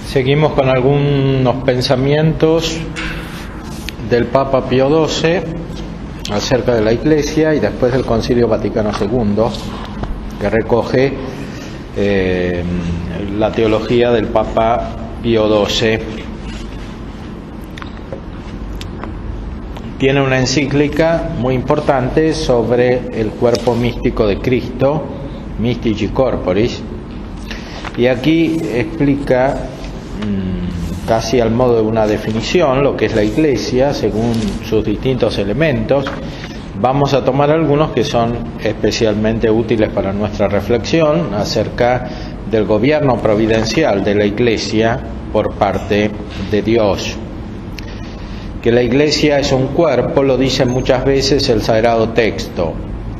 Seguimos con algunos pensamientos del Papa Pío XII acerca de la Iglesia y después del Concilio Vaticano II, que recoge la teología del Papa Pío XII. Tiene una encíclica muy importante sobre el cuerpo místico de Cristo, Mystici Corporis, y aquí explica casi al modo de una definición lo que es la Iglesia según sus distintos elementos. Vamos a tomar algunos que son especialmente útiles para nuestra reflexión acerca del gobierno providencial de la Iglesia por parte de Dios. Que la Iglesia es un cuerpo lo dice muchas veces el Sagrado Texto.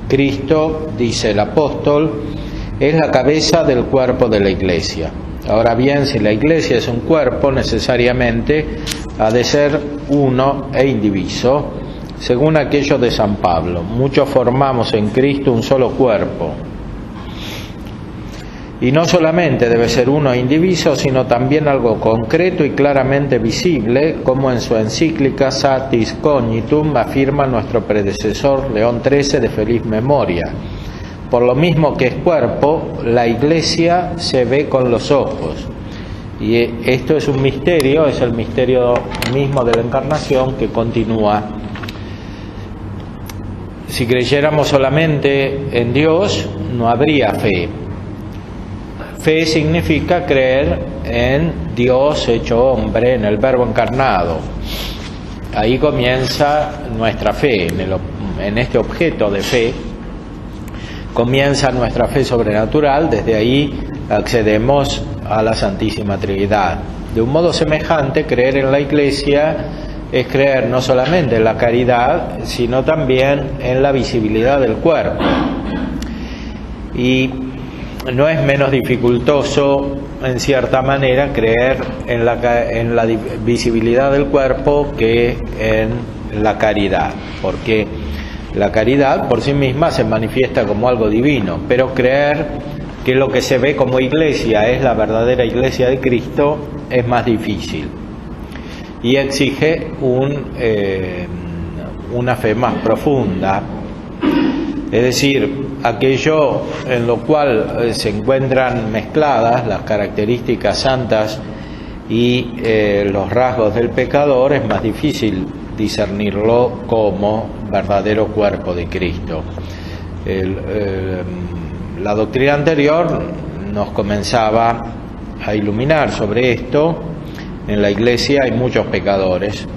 Cristo, dice el apóstol, es la cabeza del cuerpo de la Iglesia. Ahora bien, si la Iglesia es un cuerpo, necesariamente ha de ser uno e indiviso, según aquello de San Pablo. Muchos formamos en Cristo un solo cuerpo. Y no solamente debe ser uno e indiviso, sino también algo concreto y claramente visible, como en su encíclica Satis Cognitum afirma nuestro predecesor León XIII de feliz memoria. Por lo mismo que es cuerpo, la Iglesia se ve con los ojos. Y esto es un misterio, es el misterio mismo de la Encarnación que continúa. Si creyéramos solamente en Dios, no habría fe. Fe significa creer en Dios hecho hombre, en el Verbo encarnado. Ahí comienza nuestra fe, en este objeto de fe. Comienza nuestra fe sobrenatural, desde ahí accedemos a la Santísima Trinidad. De un modo semejante, creer en la Iglesia es creer no solamente en la caridad, sino también en la visibilidad del cuerpo. Y no es menos dificultoso, en cierta manera, creer en la visibilidad del cuerpo que en la caridad, porque la caridad por sí misma se manifiesta como algo divino, pero creer que lo que se ve como Iglesia es la verdadera Iglesia de Cristo es más difícil y exige una fe más profunda. Es decir, aquello en lo cual se encuentran mezcladas las características santas y los rasgos del pecador, es más difícil discernirlo como verdadero cuerpo de Cristo. La doctrina anterior nos comenzaba a iluminar sobre esto. En la Iglesia hay muchos pecadores,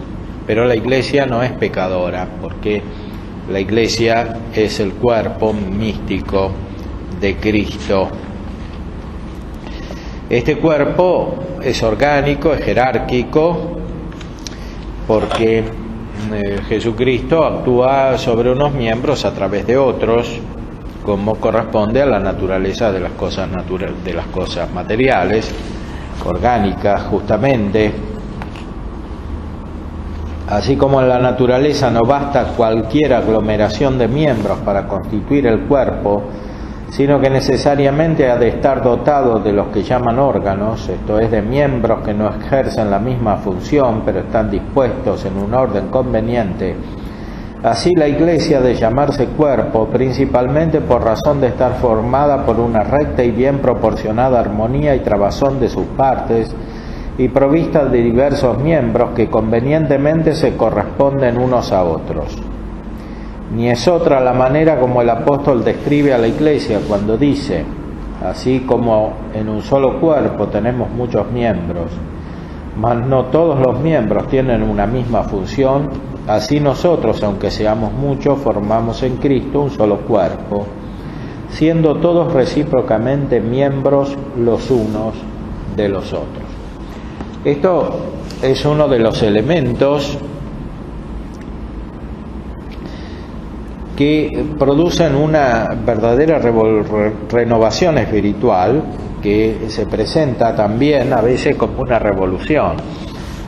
pero la Iglesia no es pecadora, porque la Iglesia es el cuerpo místico de Cristo. Este cuerpo es orgánico, es jerárquico, porque Jesucristo actúa sobre unos miembros a través de otros, como corresponde a la naturaleza de las cosas materiales, orgánicas justamente. Así como en la naturaleza no basta cualquier aglomeración de miembros para constituir el cuerpo, sino que necesariamente ha de estar dotado de los que llaman órganos, esto es, de miembros que no ejercen la misma función, pero están dispuestos en un orden conveniente. Así la Iglesia ha de llamarse cuerpo, principalmente por razón de estar formada por una recta y bien proporcionada armonía y trabazón de sus partes, y provista de diversos miembros que convenientemente se corresponden unos a otros. Ni es otra la manera como el apóstol describe a la Iglesia cuando dice: así como en un solo cuerpo tenemos muchos miembros, mas no todos los miembros tienen una misma función, así nosotros, aunque seamos muchos, formamos en Cristo un solo cuerpo, siendo todos recíprocamente miembros los unos de los otros. Esto es uno de los elementos que producen una verdadera renovación espiritual, que se presenta también a veces como una revolución,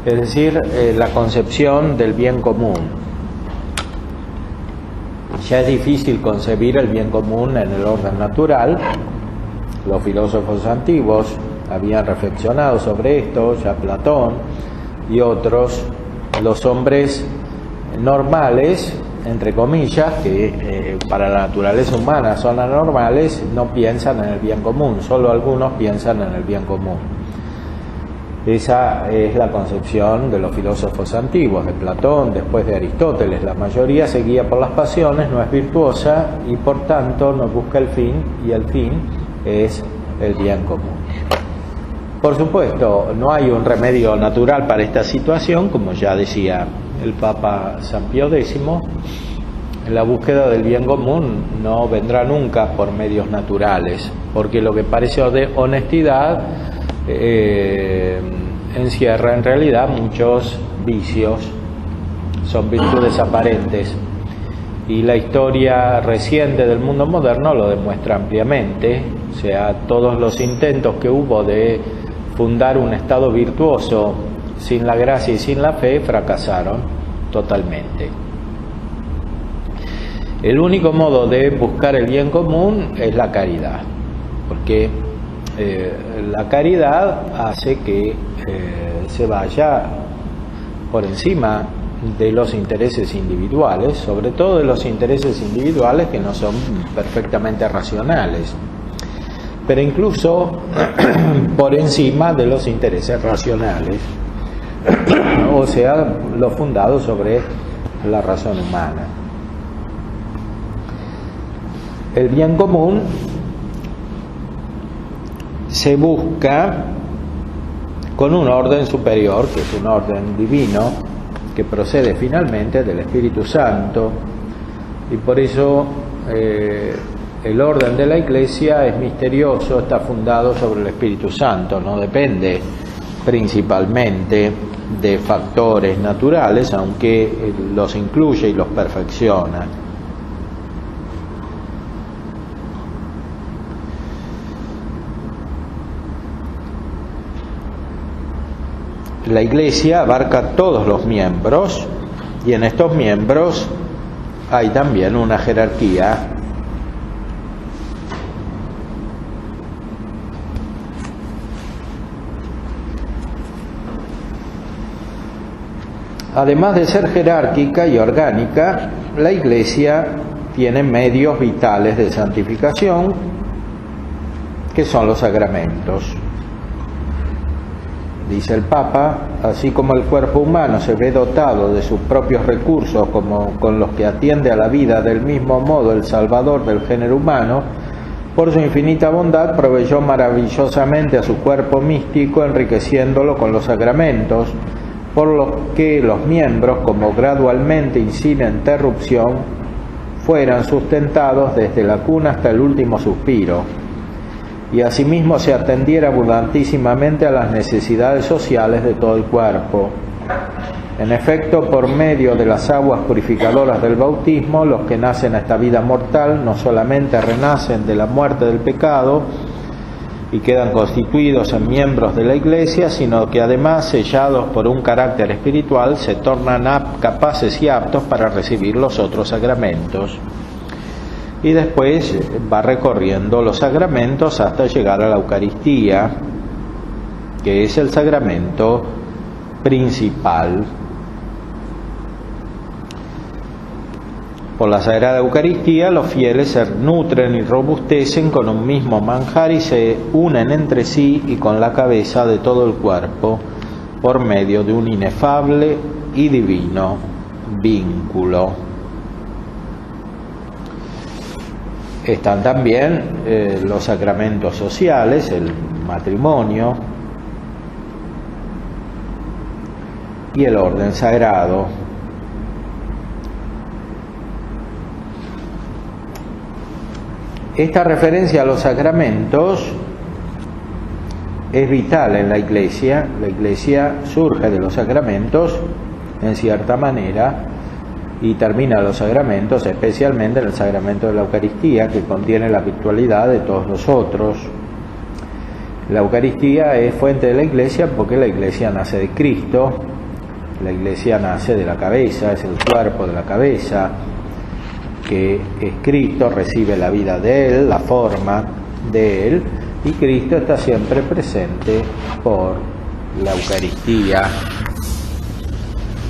es decir, la concepción del bien común. Ya es difícil concebir el bien común en el orden natural. Los filósofos antiguos habían reflexionado sobre esto, ya Platón y otros. Los hombres normales, entre comillas, que para la naturaleza humana son anormales, no piensan en el bien común, solo algunos piensan en el bien común. Esa es la concepción de los filósofos antiguos, de Platón, después de Aristóteles. La mayoría se guía por las pasiones, no es virtuosa y por tanto no busca el fin, y el fin es el bien común. Por supuesto, no hay un remedio natural para esta situación, como ya decía el Papa San Pío X. La búsqueda del bien común no vendrá nunca por medios naturales, porque lo que parece de honestidad encierra en realidad muchos vicios, son virtudes aparentes, y la historia reciente del mundo moderno lo demuestra ampliamente. O sea, todos los intentos que hubo de fundar un estado virtuoso sin la gracia y sin la fe fracasaron totalmente. El único modo de buscar el bien común es la caridad, porque la caridad hace que se vaya por encima de los intereses individuales, sobre todo de los intereses individuales que no son perfectamente racionales, pero incluso por encima de los intereses racionales, o sea, lo fundado sobre la razón humana. El bien común se busca con un orden superior, que es un orden divino, que procede finalmente del Espíritu Santo, y por eso el orden de la Iglesia es misterioso, está fundado sobre el Espíritu Santo, no depende principalmente de factores naturales, aunque los incluye y los perfecciona. La Iglesia abarca todos los miembros, y en estos miembros hay también una jerarquía. Además de ser jerárquica y orgánica, la Iglesia tiene medios vitales de santificación, que son los sacramentos. Dice el Papa, así como el cuerpo humano se ve dotado de sus propios recursos como con los que atiende a la vida, del mismo modo el Salvador del género humano, por su infinita bondad, proveyó maravillosamente a su cuerpo místico, enriqueciéndolo con los sacramentos, por lo que los miembros, como gradualmente y sin interrupción, fueran sustentados desde la cuna hasta el último suspiro, y asimismo se atendiera abundantísimamente a las necesidades sociales de todo el cuerpo. En efecto, por medio de las aguas purificadoras del bautismo, los que nacen a esta vida mortal no solamente renacen de la muerte del pecado y quedan constituidos en miembros de la Iglesia, sino que además, sellados por un carácter espiritual, se tornan capaces y aptos para recibir los otros sacramentos. Y después va recorriendo los sacramentos hasta llegar a la Eucaristía, que es el sacramento principal. Por la Sagrada Eucaristía, los fieles se nutren y robustecen con un mismo manjar y se unen entre sí y con la cabeza de todo el cuerpo por medio de un inefable y divino vínculo. Están también los sacramentos sociales, el matrimonio y el orden sagrado. Esta referencia a los sacramentos es vital en la Iglesia. La Iglesia surge de los sacramentos en cierta manera y termina los sacramentos, especialmente en el sacramento de la Eucaristía, que contiene la virtualidad de todos los otros. La Eucaristía es fuente de la Iglesia porque la Iglesia nace de Cristo, la Iglesia nace de la cabeza, es el cuerpo de la cabeza, que es Cristo, recibe la vida de Él, la forma de Él, y Cristo está siempre presente por la Eucaristía.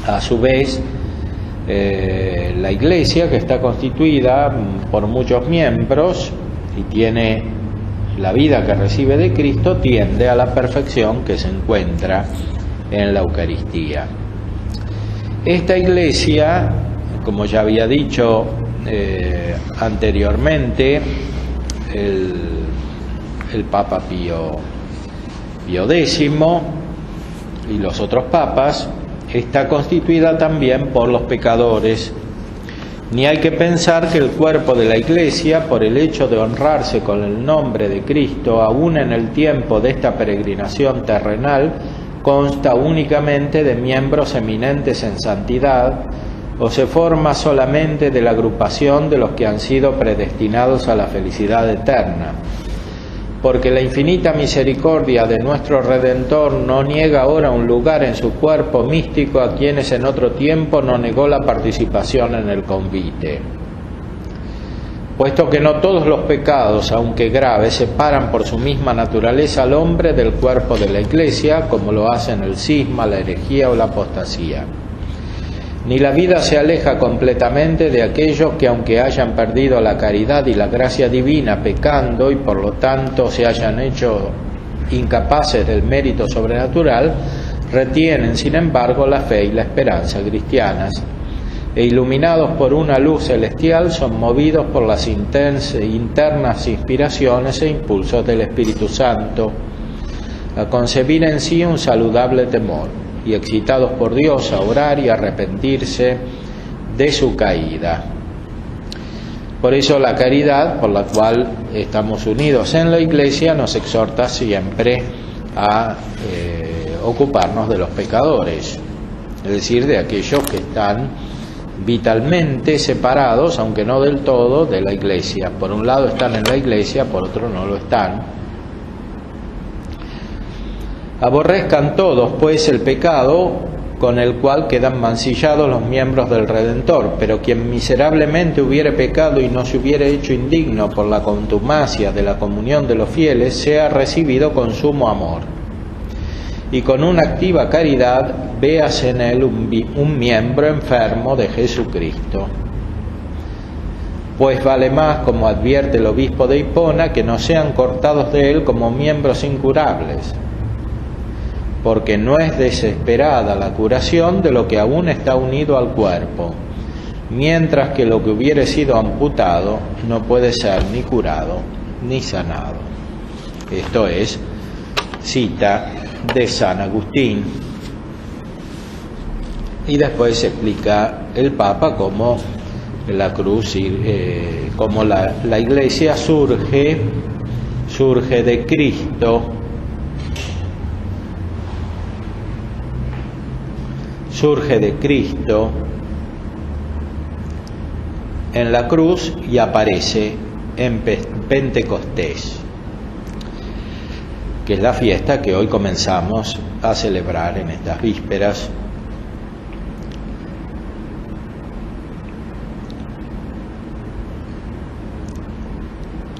A su vez, la Iglesia, que está constituida por muchos miembros y tiene la vida que recibe de Cristo, tiende a la perfección que se encuentra en la Eucaristía. Esta Iglesia, como ya había dicho anteriormente, el Papa Pío X y los otros papas, está constituida también por los pecadores. Ni hay que pensar que el cuerpo de la Iglesia, por el hecho de honrarse con el nombre de Cristo, aún en el tiempo de esta peregrinación terrenal, consta únicamente de miembros eminentes en santidad, o se forma solamente de la agrupación de los que han sido predestinados a la felicidad eterna. Porque la infinita misericordia de nuestro Redentor no niega ahora un lugar en su cuerpo místico a quienes en otro tiempo no negó la participación en el convite. Puesto que no todos los pecados, aunque graves, separan por su misma naturaleza al hombre del cuerpo de la Iglesia, como lo hacen el cisma, la herejía o la apostasía. Ni la vida se aleja completamente de aquellos que, aunque hayan perdido la caridad y la gracia divina pecando y por lo tanto se hayan hecho incapaces del mérito sobrenatural, retienen sin embargo la fe y la esperanza cristianas, e iluminados por una luz celestial son movidos por las internas inspiraciones e impulsos del Espíritu Santo a concebir en sí un saludable temor, y excitados por Dios a orar y arrepentirse de su caída. Por eso la caridad, por la cual estamos unidos en la Iglesia, nos exhorta siempre a ocuparnos de los pecadores, es decir, de aquellos que están vitalmente separados, aunque no del todo, de la Iglesia. Por un lado están en la Iglesia, por otro no lo están. Aborrezcan todos, pues, el pecado con el cual quedan mancillados los miembros del Redentor, pero quien miserablemente hubiere pecado y no se hubiere hecho indigno por la contumacia de la comunión de los fieles, sea recibido con sumo amor, y con una activa caridad véase en él un miembro enfermo de Jesucristo. Pues vale más, como advierte el obispo de Hipona, que no sean cortados de él como miembros incurables, porque no es desesperada la curación de lo que aún está unido al cuerpo, mientras que lo que hubiere sido amputado no puede ser ni curado ni sanado. Esto es cita de San Agustín. Y después se explica el Papa cómo la cruz, cómo la Iglesia surge de Cristo, en la cruz y aparece en Pentecostés, que es la fiesta que hoy comenzamos a celebrar en estas vísperas.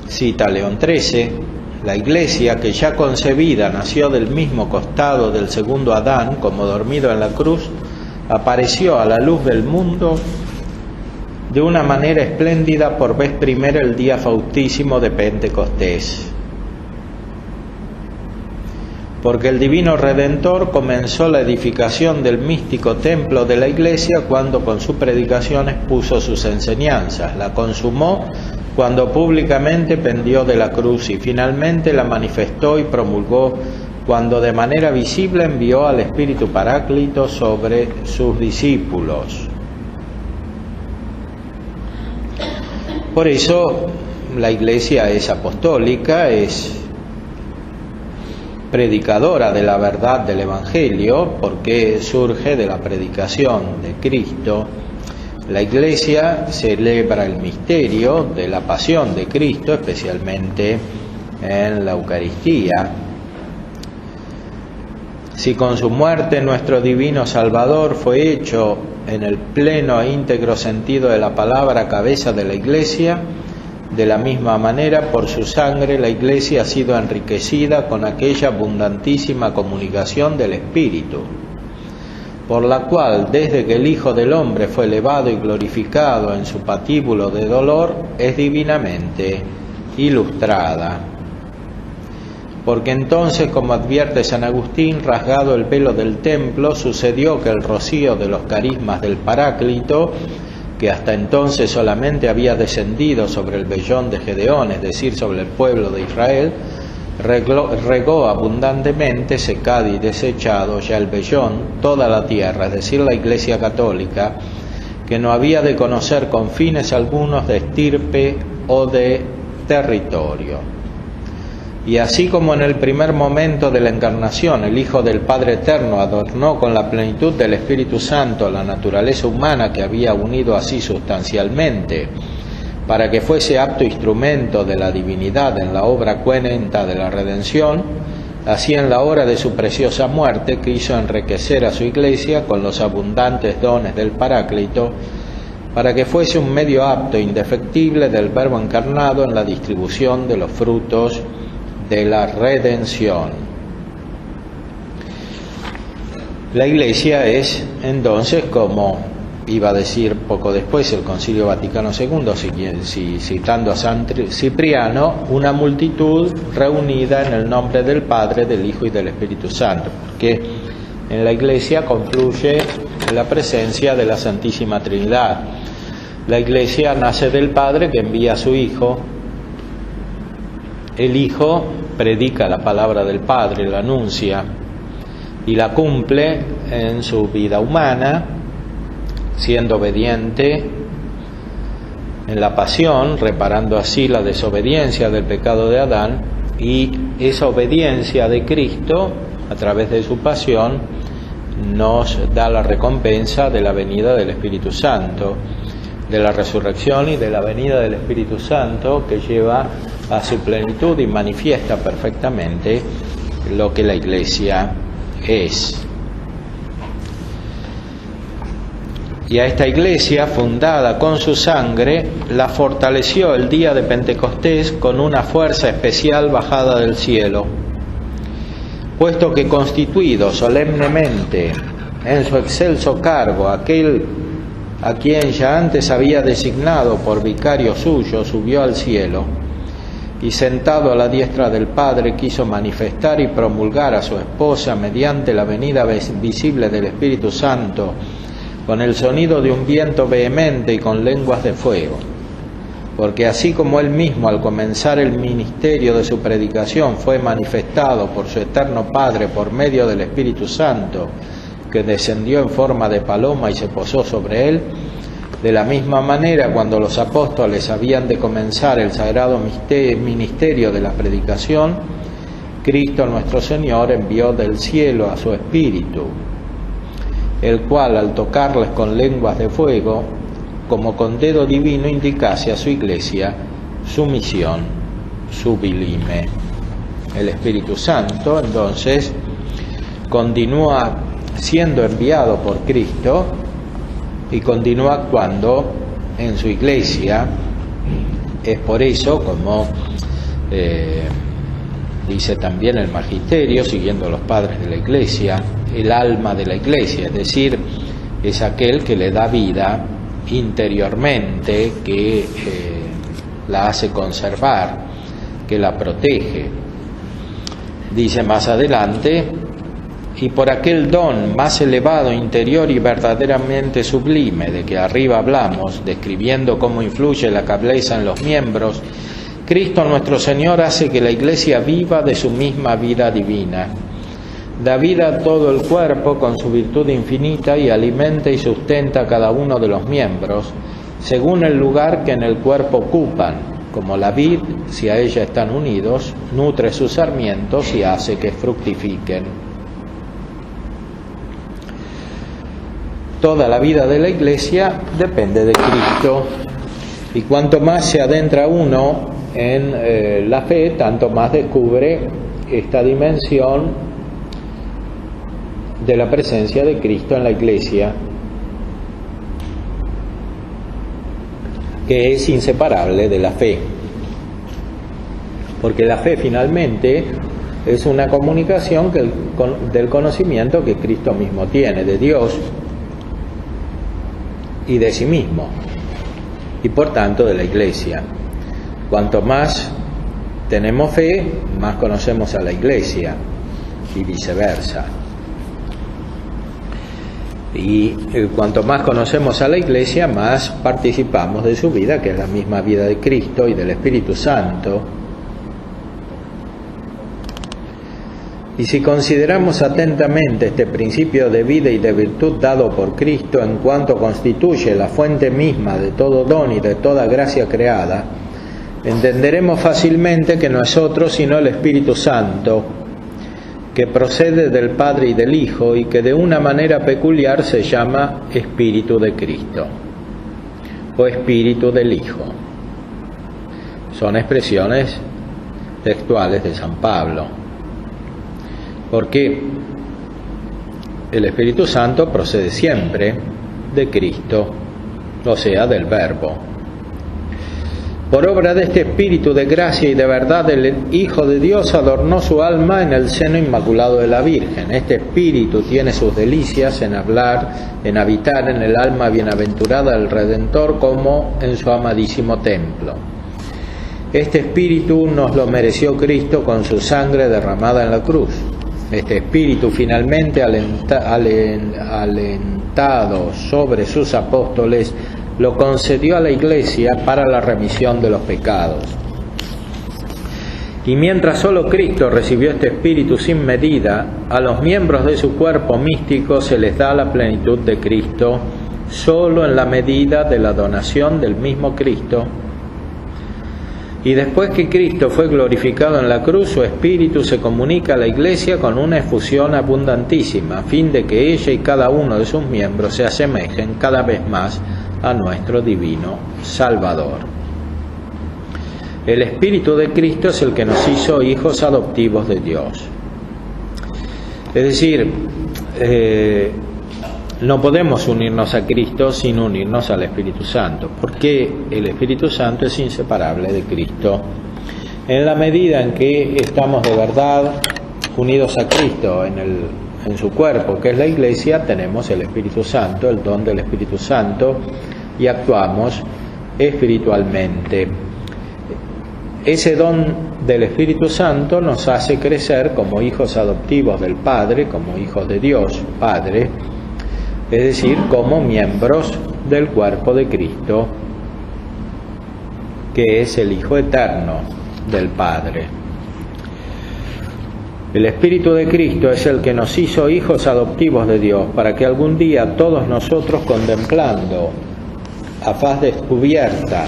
Cita León XIII: la Iglesia, que ya concebida nació del mismo costado del segundo Adán, como dormido en la cruz, apareció a la luz del mundo de una manera espléndida por vez primera el día faustísimo de Pentecostés. Porque el divino Redentor comenzó la edificación del místico templo de la Iglesia cuando con su predicación expuso sus enseñanzas, la consumó cuando públicamente pendió de la cruz y finalmente la manifestó y promulgó cuando de manera visible envió al Espíritu Paráclito sobre sus discípulos. Por eso la Iglesia es apostólica, es predicadora de la verdad del Evangelio, porque surge de la predicación de Cristo. La Iglesia celebra el misterio de la pasión de Cristo, especialmente en la Eucaristía. Si con su muerte nuestro divino Salvador fue hecho en el pleno e íntegro sentido de la palabra cabeza de la Iglesia, De la misma manera, por su sangre, la Iglesia ha sido enriquecida con aquella abundantísima comunicación del Espíritu, por la cual, desde que el Hijo del Hombre fue elevado y glorificado en su patíbulo de dolor, es divinamente ilustrada. Porque entonces, como advierte San Agustín, rasgado el velo del templo, sucedió que el rocío de los carismas del Paráclito, que hasta entonces solamente había descendido sobre el vellón de Gedeón, es decir, sobre el pueblo de Israel, regó abundantemente, secado y desechado ya el vellón, toda la tierra, es decir, la Iglesia Católica, que no había de conocer con fines algunos de estirpe o de territorio. Y así como en el primer momento de la encarnación el Hijo del Padre Eterno adornó con la plenitud del Espíritu Santo la naturaleza humana que había unido así sustancialmente, para que fuese apto instrumento de la divinidad en la obra cuenta de la redención, así en la hora de su preciosa muerte quiso enriquecer a su Iglesia con los abundantes dones del Paráclito, para que fuese un medio apto e indefectible del Verbo encarnado en la distribución de los frutos de la redención. La Iglesia es entonces, como iba a decir poco después el Concilio Vaticano II, citando a San Cipriano, una multitud reunida en el nombre del Padre, del Hijo y del Espíritu Santo, porque en la Iglesia confluye la presencia de la Santísima Trinidad. La Iglesia nace del Padre, que envía a su Hijo. El Hijo predica la palabra del Padre, la anuncia y la cumple en su vida humana, siendo obediente en la pasión, reparando así la desobediencia del pecado de Adán, y esa obediencia de Cristo a través de su pasión nos da la recompensa de la venida del Espíritu Santo, de la resurrección y de la venida del Espíritu Santo, que lleva a su plenitud y manifiesta perfectamente lo que la Iglesia es. Y a esta Iglesia, fundada con su sangre, la fortaleció el día de Pentecostés con una fuerza especial bajada del cielo, puesto que constituido solemnemente en su excelso cargo aquel a quien ya antes había designado por vicario suyo, subió al cielo, y sentado a la diestra del Padre quiso manifestar y promulgar a su esposa mediante la venida visible del Espíritu Santo, con el sonido de un viento vehemente y con lenguas de fuego. Porque así como él mismo al comenzar el ministerio de su predicación fue manifestado por su eterno Padre por medio del Espíritu Santo, que descendió en forma de paloma y se posó sobre él, de la misma manera, cuando los apóstoles habían de comenzar el sagrado ministerio de la predicación, Cristo nuestro Señor envió del cielo a su Espíritu, el cual, al tocarles con lenguas de fuego, como con dedo divino, indicase a su Iglesia su misión sublime. El Espíritu Santo, entonces, continúa siendo enviado por Cristo y continúa actuando en su Iglesia. Es por eso, como dice también el Magisterio, siguiendo los padres de la Iglesia, el alma de la Iglesia, es decir, es aquel que le da vida interiormente, que la hace conservar, que la protege. Dice más adelante: y por aquel don más elevado, interior y verdaderamente sublime, de que arriba hablamos, describiendo cómo influye la cabeza en los miembros, Cristo nuestro Señor hace que la Iglesia viva de su misma vida divina. Da vida a todo el cuerpo con su virtud infinita y alimenta y sustenta a cada uno de los miembros, según el lugar que en el cuerpo ocupan, como la vid, si a ella están unidos, nutre sus sarmientos y hace que fructifiquen. Toda la vida de la Iglesia depende de Cristo, y cuanto más se adentra uno en la fe, tanto más descubre esta dimensión de la presencia de Cristo en la Iglesia, que es inseparable de la fe. porque la fe finalmente es una comunicación del conocimiento que Cristo mismo tiene, de Dios y de sí mismo, y por tanto de la Iglesia. Cuanto más tenemos fe, más conocemos a la Iglesia, y viceversa. Y cuanto más conocemos a la Iglesia, más participamos de su vida, que es la misma vida de Cristo y del Espíritu Santo. Y si consideramos atentamente este principio de vida y de virtud dado por Cristo en cuanto constituye la fuente misma de todo don y de toda gracia creada, entenderemos fácilmente que no es otro sino el Espíritu Santo, que procede del Padre y del Hijo y que de una manera peculiar se llama Espíritu de Cristo o Espíritu del Hijo. Son expresiones textuales de San Pablo, porque el Espíritu Santo procede siempre de Cristo, o sea, del Verbo. Por obra de este Espíritu de gracia y de verdad, el Hijo de Dios adornó su alma en el seno inmaculado de la Virgen. Este Espíritu tiene sus delicias en hablar, en habitar en el alma bienaventurada del Redentor como en su amadísimo templo. Este Espíritu nos lo mereció Cristo con su sangre derramada en la cruz. Este Espíritu finalmente alentado sobre sus apóstoles lo concedió a la Iglesia para la remisión de los pecados. Y mientras solo Cristo recibió este Espíritu sin medida, a los miembros de su cuerpo místico se les da la plenitud de Cristo solo en la medida de la donación del mismo Cristo. Y después que Cristo fue glorificado en la cruz, su Espíritu se comunica a la Iglesia con una efusión abundantísima, a fin de que ella y cada uno de sus miembros se asemejen cada vez más a nuestro divino Salvador. El Espíritu de Cristo es el que nos hizo hijos adoptivos de Dios. Es decir, no podemos unirnos a Cristo sin unirnos al Espíritu Santo, porque el Espíritu Santo es inseparable de Cristo. En la medida en que estamos de verdad unidos a Cristo en su cuerpo, que es la Iglesia, tenemos el Espíritu Santo, el don del Espíritu Santo, y actuamos espiritualmente. Ese don del Espíritu Santo nos hace crecer como hijos adoptivos del Padre, como hijos de Dios Padre, es decir, como miembros del cuerpo de Cristo, que es el Hijo eterno del Padre. El Espíritu de Cristo es el que nos hizo hijos adoptivos de Dios, para que algún día todos nosotros, contemplando a faz descubierta,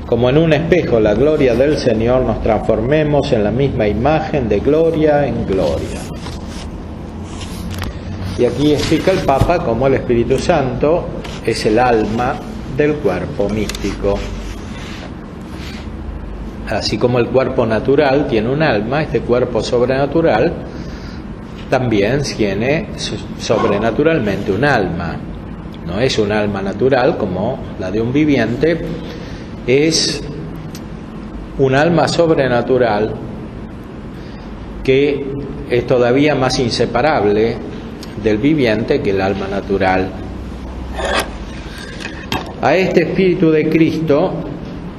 como en un espejo, la gloria del Señor, nos transformemos en la misma imagen de gloria en gloria. Y aquí explica el Papa cómo el Espíritu Santo es el alma del cuerpo místico. Así como el cuerpo natural tiene un alma, este cuerpo sobrenatural también tiene sobrenaturalmente un alma. No es un alma natural como la de un viviente, es un alma sobrenatural que es todavía más inseparable del viviente que el alma natural. A este Espíritu de Cristo,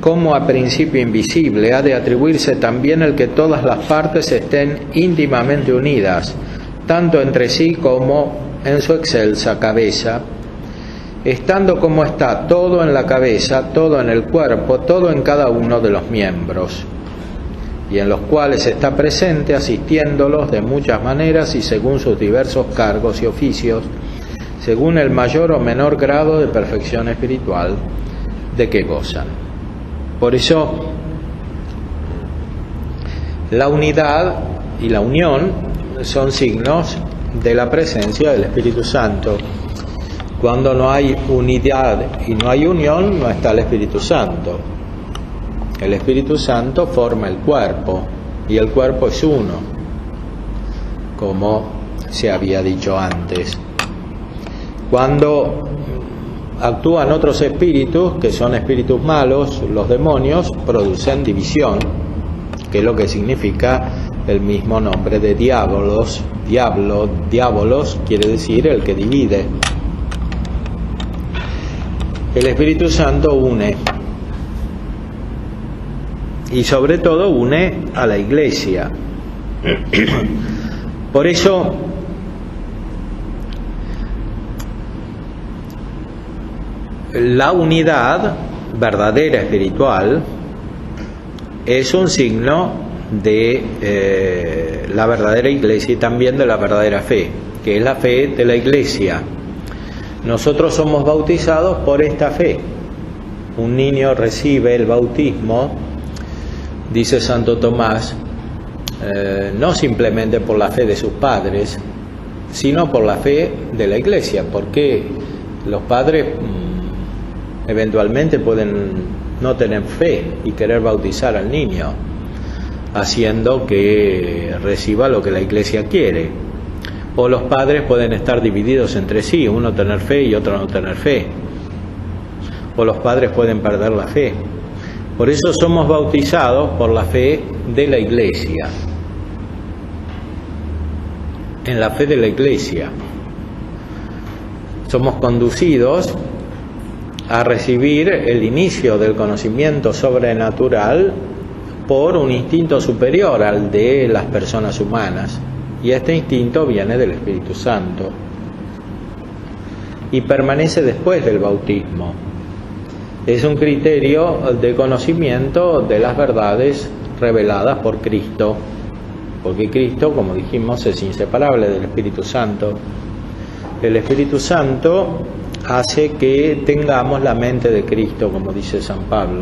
como a principio invisible, ha de atribuirse también el que todas las partes estén íntimamente unidas, tanto entre sí como en su excelsa cabeza, estando como está todo en la cabeza, todo en el cuerpo, todo en cada uno de los miembros, y en los cuales está presente, asistiéndolos de muchas maneras y según sus diversos cargos y oficios, según el mayor o menor grado de perfección espiritual de que gozan. Por eso, la unidad y la unión son signos de la presencia del Espíritu Santo. Cuando no hay unidad y no hay unión, no está el Espíritu Santo. El Espíritu Santo forma el cuerpo y el cuerpo es uno, como se había dicho antes. Cuando actúan otros espíritus, que son espíritus malos, los demonios, producen división, que es lo que significa el mismo nombre de diabolos. Diabolos quiere decir el que divide. El Espíritu Santo une, y sobre todo une a la Iglesia. Por eso la unidad verdadera espiritual es un signo de la verdadera Iglesia y también de la verdadera fe, que es la fe de la Iglesia. Nosotros somos bautizados por esta fe. Un niño recibe el bautismo, dice Santo Tomás, no simplemente por la fe de sus padres, sino por la fe de la Iglesia, porque los padres eventualmente pueden no tener fe y querer bautizar al niño, haciendo que reciba lo que la Iglesia quiere. O los padres pueden estar divididos entre sí, uno tener fe y otro no tener fe. O los padres pueden perder la fe. Por eso somos bautizados por la fe de la Iglesia. En la fe de la Iglesia somos conducidos a recibir el inicio del conocimiento sobrenatural por un instinto superior al de las personas humanas. Y este instinto viene del Espíritu Santo y permanece después del bautismo. Es un criterio de conocimiento de las verdades reveladas por Cristo, porque Cristo, como dijimos, es inseparable del Espíritu Santo. El Espíritu Santo hace que tengamos la mente de Cristo, como dice San Pablo.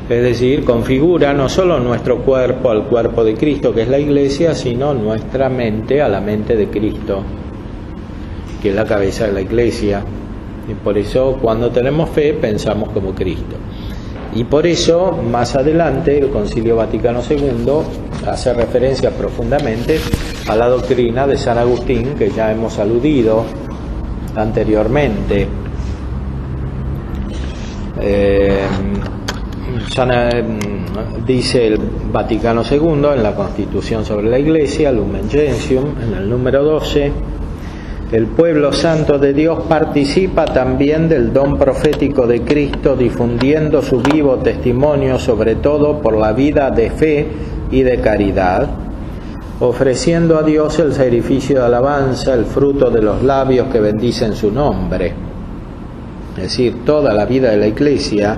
Es decir, configura no solo nuestro cuerpo al cuerpo de Cristo, que es la Iglesia, sino nuestra mente a la mente de Cristo, que es la cabeza de la Iglesia. Y por eso, cuando tenemos fe, pensamos como Cristo. Y por eso, más adelante, el Concilio Vaticano II hace referencia profundamente a la doctrina de San Agustín, que ya hemos aludido anteriormente. Dice el Vaticano II en la Constitución sobre la Iglesia, Lumen Gentium, en el número 12, el pueblo santo de Dios participa también del don profético de Cristo, difundiendo su vivo testimonio, sobre todo por la vida de fe y de caridad, ofreciendo a Dios el sacrificio de alabanza, el fruto de los labios que bendicen su nombre. Es decir, toda la vida de la Iglesia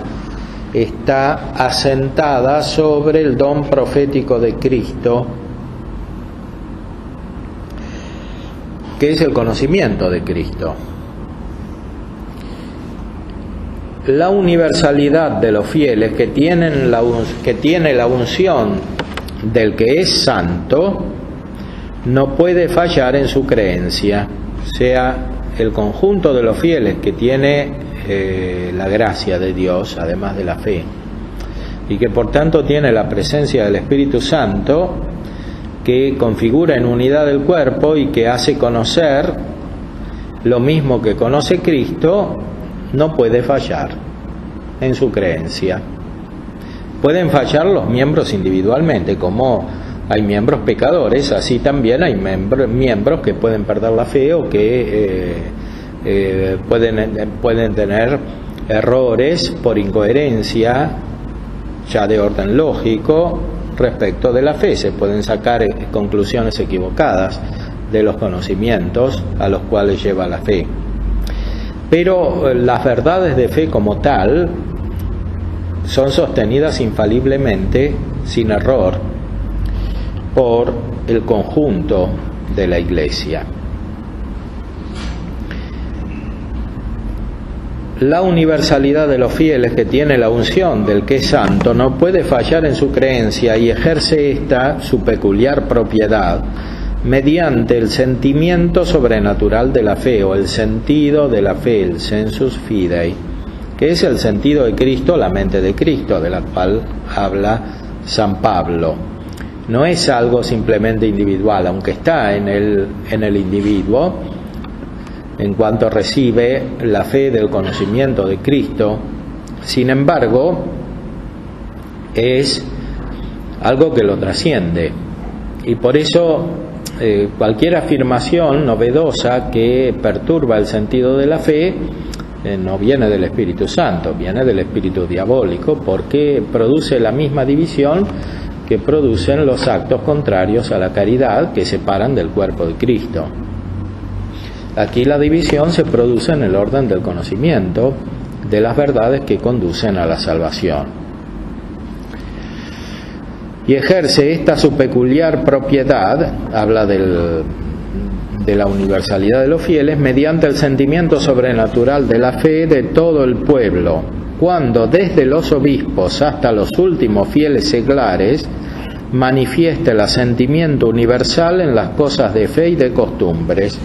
está asentada sobre el don profético de Cristo, que es el conocimiento de Cristo. La universalidad de los fieles que tiene la unción del que es santo no puede fallar en su creencia. O sea, el conjunto de los fieles que tiene la gracia de Dios, además de la fe, y que por tanto tiene la presencia del Espíritu Santo, que configura en unidad el cuerpo y que hace conocer lo mismo que conoce Cristo, no puede fallar en su creencia. Pueden fallar los miembros individualmente, como hay miembros pecadores, así también hay miembros que pueden perder la fe o que pueden tener errores por incoherencia ya de orden lógico respecto de la fe. Se pueden sacar conclusiones equivocadas de los conocimientos a los cuales lleva la fe. Pero las verdades de fe como tal son sostenidas infaliblemente, sin error, por el conjunto de la Iglesia. La universalidad de los fieles que tiene la unción del que es santo no puede fallar en su creencia y ejerce esta su peculiar propiedad mediante el sentimiento sobrenatural de la fe, o el sentido de la fe, el sensus fidei, que es el sentido de Cristo, la mente de Cristo, de la cual habla San Pablo. No es algo simplemente individual, aunque está en el individuo. en cuanto recibe la fe del conocimiento de Cristo. Sin embargo, es algo que lo trasciende, y por eso cualquier afirmación novedosa que perturba el sentido de la fe no viene del Espíritu Santo, viene del espíritu diabólico, porque produce la misma división que producen los actos contrarios a la caridad, que separan del cuerpo de Cristo. Aquí la división se produce en el orden del conocimiento de las verdades que conducen a la salvación. Y ejerce esta su peculiar propiedad, habla de la universalidad de los fieles, mediante el sentimiento sobrenatural de la fe de todo el pueblo, cuando desde los obispos hasta los últimos fieles seglares manifiesta el asentimiento universal en las cosas de fe y de costumbres.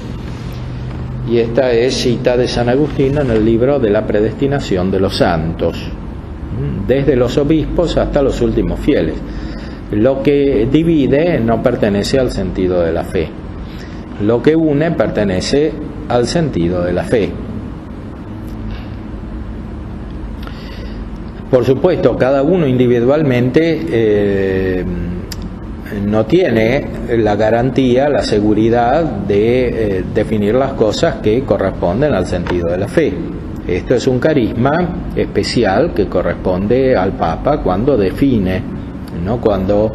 Y esta es cita de San Agustín en el libro de la predestinación de los santos, desde los obispos hasta los últimos fieles. Lo que divide no pertenece al sentido de la fe, lo que une pertenece al sentido de la fe. Por supuesto, cada uno individualmente no tiene la garantía, la seguridad de definir las cosas que corresponden al sentido de la fe. Esto es un carisma especial que corresponde al Papa cuando define, no cuando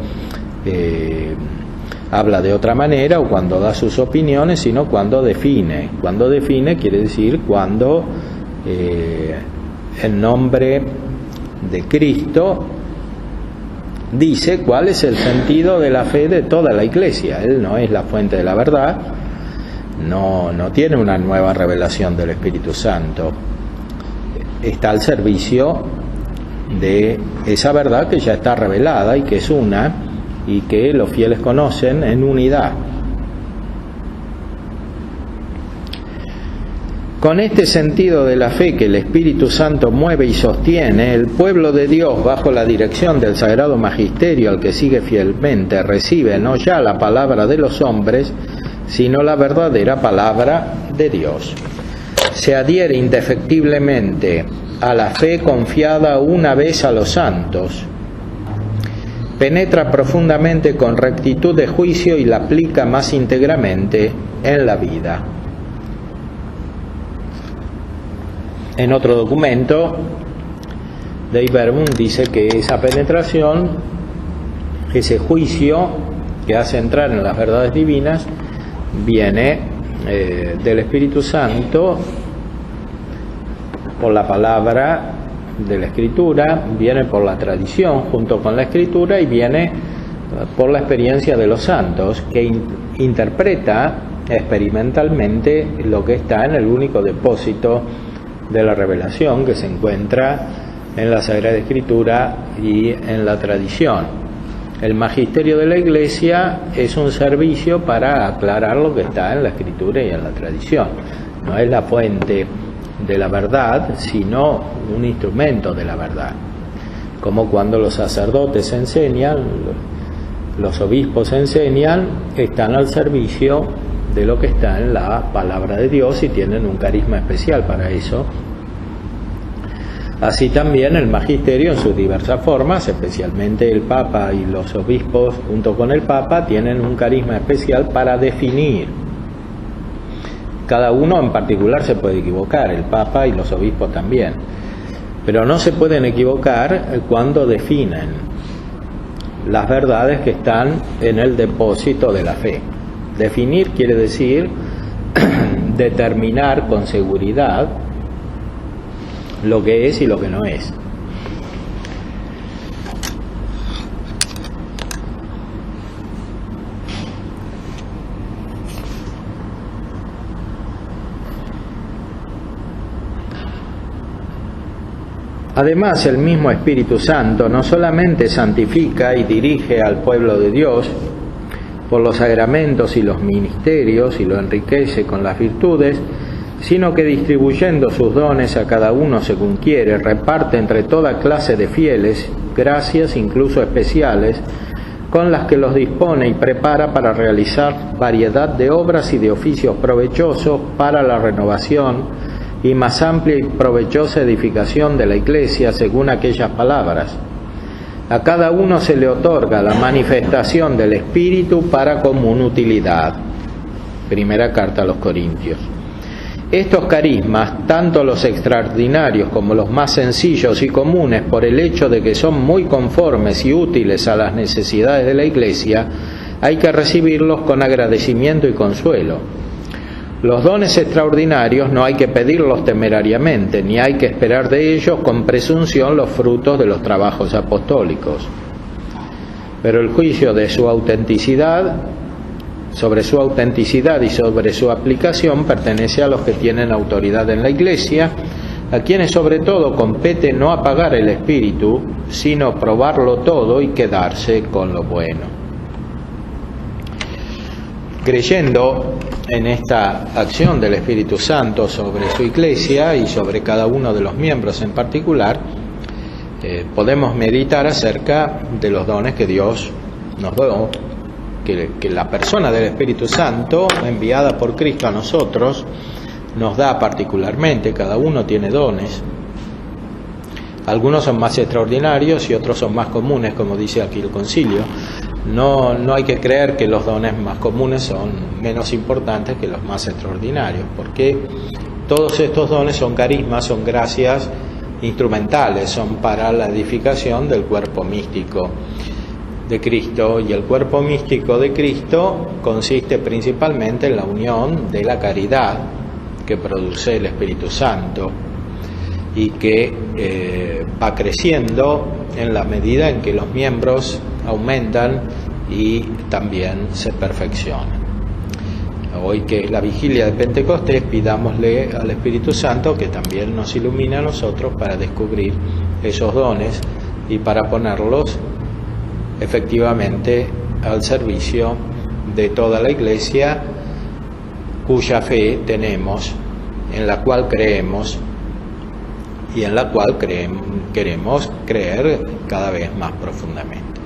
habla de otra manera o cuando da sus opiniones, sino cuando define. Cuando define quiere decir cuando en nombre de Cristo dice cuál es el sentido de la fe de toda la Iglesia. Él no es la fuente de la verdad, no tiene una nueva revelación del Espíritu Santo, está al servicio de esa verdad que ya está revelada y que es una, y que los fieles conocen en unidad. Con este sentido de la fe que el Espíritu Santo mueve y sostiene, el pueblo de Dios, bajo la dirección del Sagrado Magisterio al que sigue fielmente, recibe no ya la palabra de los hombres, sino la verdadera palabra de Dios. Se adhiere indefectiblemente a la fe confiada una vez a los santos, penetra profundamente con rectitud de juicio y la aplica más íntegramente en la vida. En otro documento, Dei Verbum dice que esa penetración, ese juicio que hace entrar en las verdades divinas, viene del Espíritu Santo por la palabra de la Escritura, viene por la tradición junto con la Escritura y viene por la experiencia de los santos, que interpreta experimentalmente lo que está en el único depósito de la revelación que se encuentra en la Sagrada Escritura y en la tradición. El magisterio de la Iglesia es un servicio para aclarar lo que está en la Escritura y en la tradición. No es la fuente de la verdad, sino un instrumento de la verdad. Como cuando los sacerdotes enseñan, los obispos enseñan, están al servicio de lo que está en la palabra de Dios y tienen un carisma especial para eso. Así también el magisterio en sus diversas formas, especialmente el Papa y los obispos junto con el Papa, tienen un carisma especial para definir. Cada uno en particular se puede equivocar, el Papa y los obispos también, pero no se pueden equivocar cuando definen las verdades que están en el depósito de la fe. Definir quiere decir determinar con seguridad lo que es y lo que no es. Además, el mismo Espíritu Santo no solamente santifica y dirige al pueblo de Dios por los sacramentos y los ministerios y lo enriquece con las virtudes, sino que distribuyendo sus dones a cada uno según quiere, reparte entre toda clase de fieles gracias incluso especiales, con las que los dispone y prepara para realizar variedad de obras y de oficios provechosos para la renovación y más amplia y provechosa edificación de la Iglesia, según aquellas palabras. A cada uno se le otorga la manifestación del Espíritu para común utilidad. Primera carta a los Corintios. Estos carismas, tanto los extraordinarios como los más sencillos y comunes, por el hecho de que son muy conformes y útiles a las necesidades de la Iglesia, hay que recibirlos con agradecimiento y consuelo. Los dones extraordinarios no hay que pedirlos temerariamente, ni hay que esperar de ellos con presunción los frutos de los trabajos apostólicos. Pero el juicio de su autenticidad, sobre su autenticidad y sobre su aplicación, pertenece a los que tienen autoridad en la Iglesia, a quienes sobre todo compete no apagar el espíritu, sino probarlo todo y quedarse con lo bueno. Creyendo en esta acción del Espíritu Santo sobre su Iglesia y sobre cada uno de los miembros en particular, podemos meditar acerca de los dones que Dios nos dio, que la persona del Espíritu Santo, enviada por Cristo a nosotros, nos da particularmente. Cada uno tiene dones. Algunos son más extraordinarios y otros son más comunes, como dice aquí el concilio. No hay que creer que los dones más comunes son menos importantes que los más extraordinarios, porque todos estos dones son carismas, son gracias instrumentales, son para la edificación del cuerpo místico de Cristo, y el cuerpo místico de Cristo consiste principalmente en la unión de la caridad que produce el Espíritu Santo y que va creciendo en la medida en que los miembros aumentan y también se perfeccionan. Hoy, que es la vigilia de Pentecostés, pidámosle al Espíritu Santo que también nos ilumine a nosotros para descubrir esos dones y para ponerlos efectivamente al servicio de toda la Iglesia, cuya fe tenemos, en la cual creemos y en la cual queremos creer cada vez más profundamente.